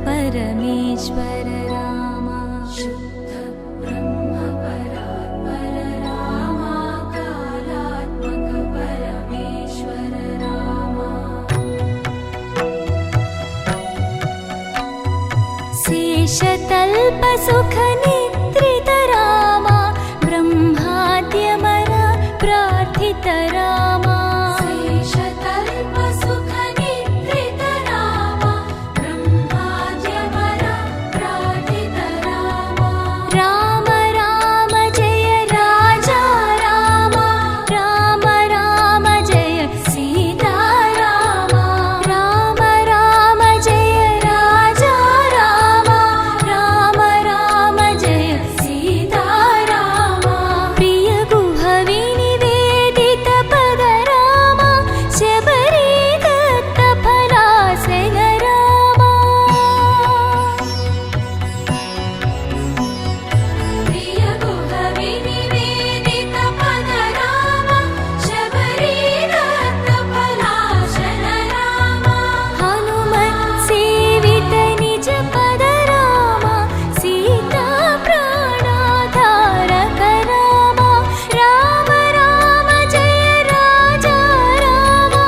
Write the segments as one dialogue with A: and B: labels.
A: परमेश्वर रामा शुद्ध ब्रह्म परात्पर रामा कालात्मक परमेश्वर रामा शेषतल्प सुख निद्रित रामा ब्रह्माद्यमर प्रार्थित रामा शेषतल्प सुख निद्रित रामा ब्रह्माद्यमर प्रार्थित रामा राम राम जय राजा रामा राम राम जय सीता रामा राम राम जय राजा रामा राम राम जय सीता रामा प्रिय गुह विनिवेदित पद रामा शबरी दत्त फलासन रामा प्रिय गुह विनिवेदित पद रामा शबरी दत्त फलासन रामा हनुमत् सेवित निज पद रामा सीता प्राणाधारक रामा राम राम जय राजा रामा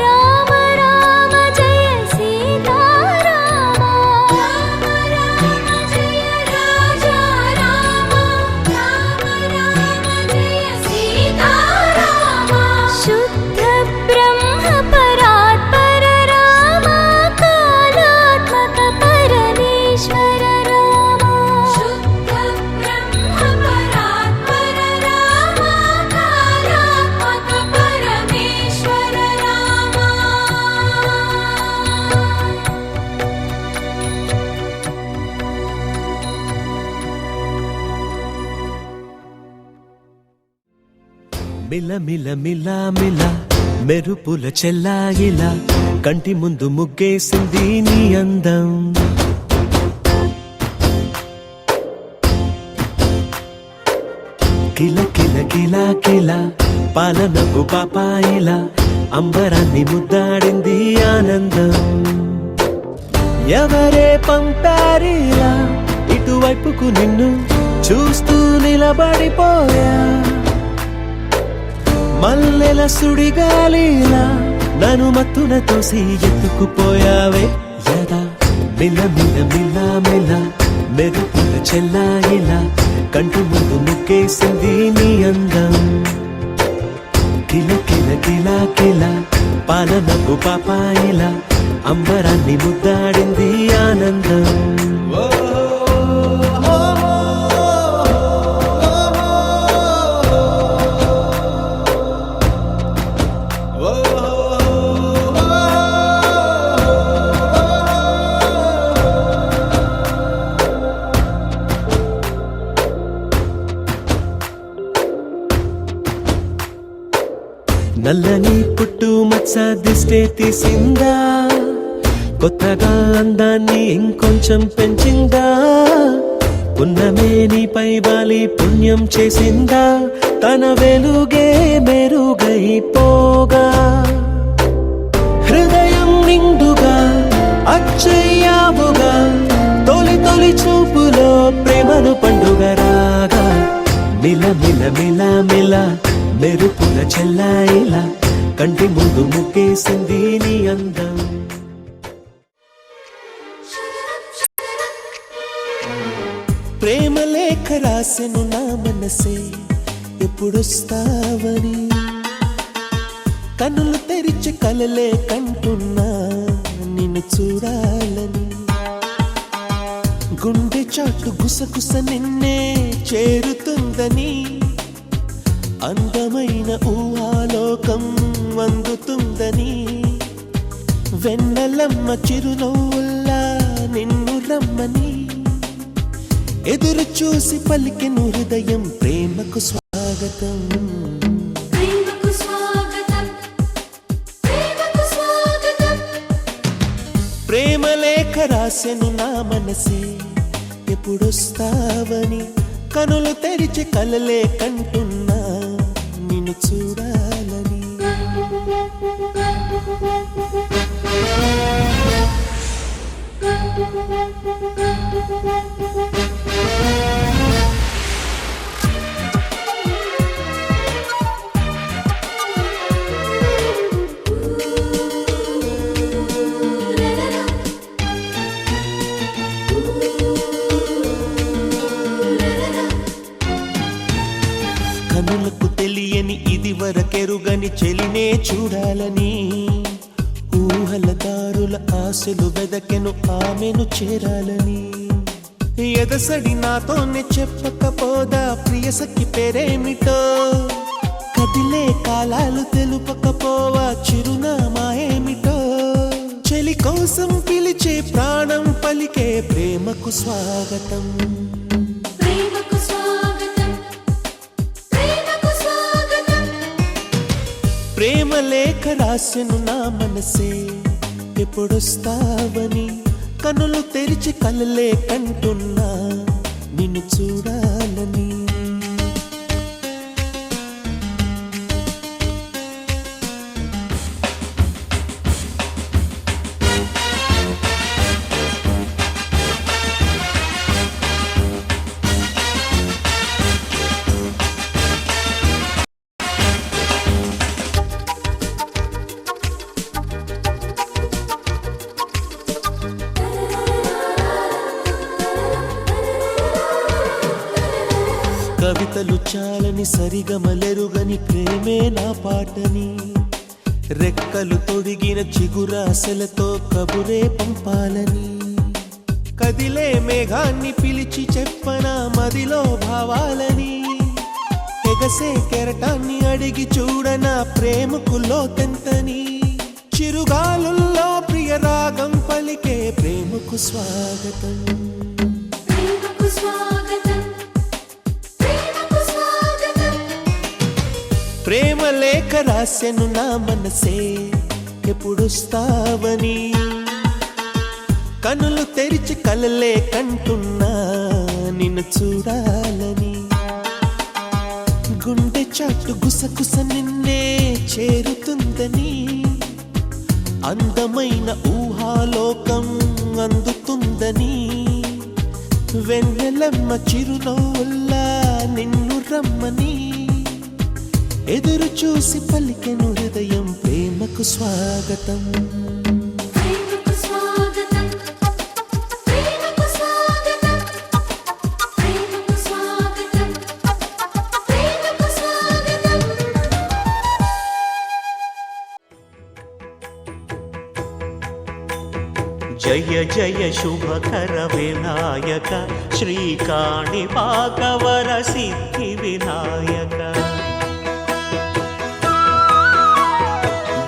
A: राम राम जय सीता रामा राम राम जय राजा रामा राम राम जय सीता रामा शुद्ध ब्रह्म परात्पर रामा कालात्मक परमेश्वर रामा शुद्ध ब्रह्म परात्पर रामा कालात्मक परमेश्वर रामा
B: మిల మిల మిల మిల మెరుపుల చెల్లాయిలా కంటి ముందు ముగ్గేసింది నీ అందం కిల కిల కిల కిల పాలనకు పాపాయిలా అంబరాన్ని ముద్దాడింది ఆనందం ఎవరే పంపారిలా ఇటువైపుకు నిన్ను చూస్తూ నిలబడిపోయా మల్లెల సుడిగాలిలా నన్ను మత్తున తోసి ఎత్తుకుపోయావే యదా మిల మిల మిల మిల మెరుపుల చెల్లాయిలా కంటి ముందు ముగ్గేసింది నీ అందం కిల కిల కిల కిల పాలనకు పాపాయిలా అంబరాన్ని ముద్దాడింది ఆనందం నల్లని పుట్టు మచ్చ దిష్టే తీసిందా కొత్తగా అందాన్ని ఇంకొంచెం పెంచిందా ఉన్నమే నీపై వాలి పుణ్యం చేసిందా తన వెలుగే మెరుగైపోగా హృదయం నిండుగా అచ్చయ్యావుగా తొలి తొలి చూపులో ప్రేమను పండుగ రాగా మిల మిల మిల మిల మెరుపుల చెల్లాయిలా కంటి ముందు ముగ్గేసింది నీ అందం ప్రేమ లేఖ రాసెను నా మనసే ఎప్పుడొస్తావని కన్నులు తెరిచి కలలే కంటున్నా నిన్ను చూడాలని గుండె చాటు గుసగుస నిన్నే చేరుతుందని అందమైన ఊహాలోకం అందుతుందని వెన్నెలమ్మ చిరునవ్వుల్లా నిన్ను రమ్మని ఎదురు చూసి పలికెను హృదయం ప్రేమకు స్వాగతం
A: ప్రేమకు స్వాగతం ప్రేమకు స్వాగతం
B: ప్రేమ లేఖ రాసెను నా మనసే ఎప్పుడొస్తావని కనులు తెరిచి కలలే కంటున్నా నిన్ను చూడాలని చూడాలని ఊహల దారుల ఆశలు వెదకెను ఆమెను చేరాలని ఎదసడి నాతోనే చెప్పకపోదా ప్రియసఖి పేరేమిటో కదిలే కాలాలు తెలుపకపోవా చిరునామా ఏమిటో చెలి కోసం పిలిచే ప్రాణం పలికే ప్రేమకు స్వాగతం
A: ప్రేమకు స్వాగతం ప్రేమకు స్వాగతం
B: ప్రేమ లేఖ రాసెను నా మనసే ఎప్పుడొస్తావని కనులు తెరిచి కలలే కంటున్నా నిన్ను చూడాలని కవితలు చాలని సరిగమలెరుగని ప్రేమే నా పాటని రెక్కలు తొడిగిన చిగురాశలతో కబురే పంపాలని కదిలే మేఘాన్ని పిలిచి చెప్పనా మదిలో భావాలని ఎగసే కెరటాన్ని అడిగి చూడనా ప్రేమకు లోతెంతని చిరుగాలుల్లో ప్రియ రాగం పలికే ప్రేమకు స్వాగతం
A: ప్రేమకు స్వాగతం ప్రేమకు స్వాగతం
B: ప్రేమ లేఖ రాసెను నా మనసే ఎప్పుడొస్తావని కనులు తెరిచి కలలే కంటున్నా నిన్ను చూడాలని గుండె చాటు గుసగుస నిన్నే చేరుతుందని అందమైన ఊహాలోకం అందుతుందని వెన్నెలమ్మ చిరునవ్వుల్లా నిన్ను రమ్మని ఎదురు చూసి పలికెను హృదయం ప్రేమకు స్వాగతం
A: ప్రేమకు స్వాగతం ప్రేమకు స్వాగతం ప్రేమకు స్వాగతం ప్రేమకు స్వాగతం
C: జయ జయ శుభకర వినాయక శ్రీకాణిపాకవర సిద్ధి వినాయక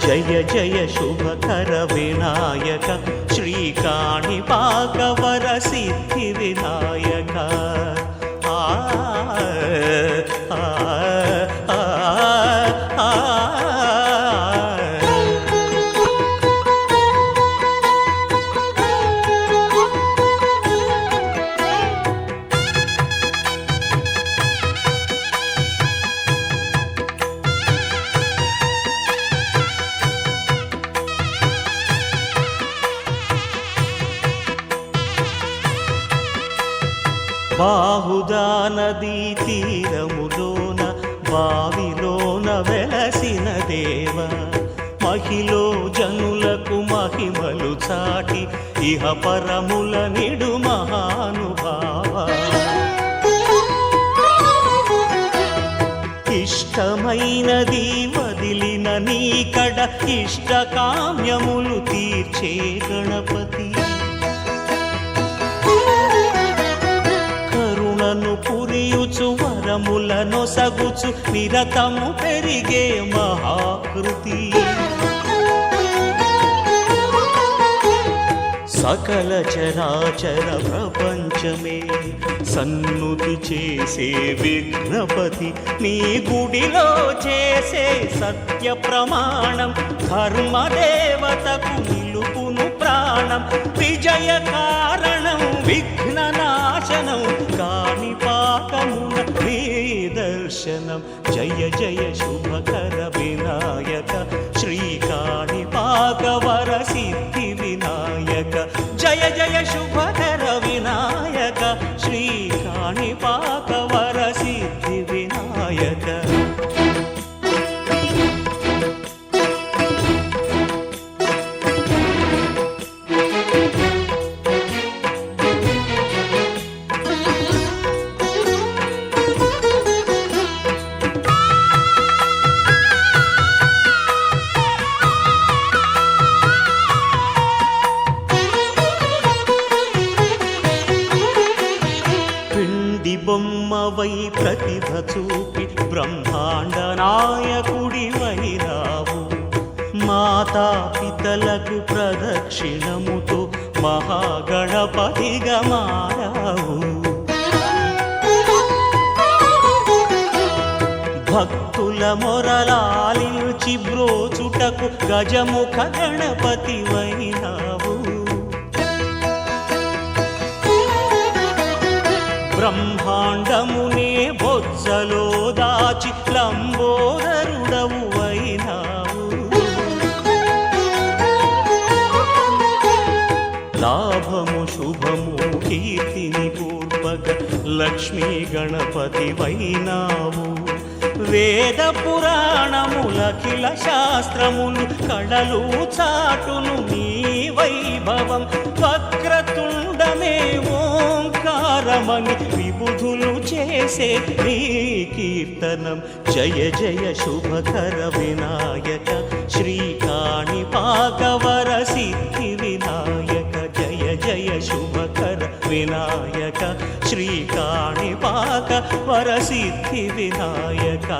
C: జయ జయ శుభకర వినాయక శ్రీకాణిపాకవర సిద్ధి వినాయక ఆ ఆ ఆ ఆ బాహుదా నదీ తీరములోన బావిలోన వెలసిన దేవ మహిలో జనులకు మహిమలు చాటి ఇహ పరముల నిడు మహానుభావ ఇష్టమైనది వదిలిన నీకడ ఇష్ట కామ్యములు తీర్చే గణపతి కరుణను పురియుచు వరములను సగుచు నిరతము పెరిగే మహాకృతి సకల చరాచర ప్రపంచమే సన్నుతి చేసే విఘ్నపతి నీ గుడిలో చేసే సత్య ప్రమాణం ధర్మదేవతకు నిలుపును ప్రాణం విజయ కారణం విఘ్న నాశనం కాణిపాకమున నీ దర్శనం జయ జయ శుభకర వినాయక శ్రీకాణిపాకవర సిద్ధి వినాయక జయ జయ శుభకర వినాయక శ్రీకాణిపాకవర సిద్ధి వినాయక బ్రహ్మవై ప్రతిభ చూపి బ్రహ్మాండ నాయకుడివైనావు మాతా పితలకు ప్రదక్షిణముతో మహాగణపతిగా మారావు భక్తుల మొరలాలించి బ్రోచుటకు గజముఖ గణపతివైనావు బ్రహ్మాండమునే బొజ్జలో దాచి లంబోదరుడవు అయినావు లాభము శుభము కీర్తిని పూర్వక లక్ష్మీ గణపతివైనావు వేద పురాణములఖిల శాస్త్రములు కళలు చాటును నీ వైభవం వక్రతుండమే ఓంకారమని విబుధులు చేసే నీ కీర్తనం జయ జయ శుభకర వినాయక శ్రీకాణిపాకవర సిద్ధి వినాయక జయ జయ శుభకర వినాయక శ్రీకాణిపాక వరసిద్ధి వినాయక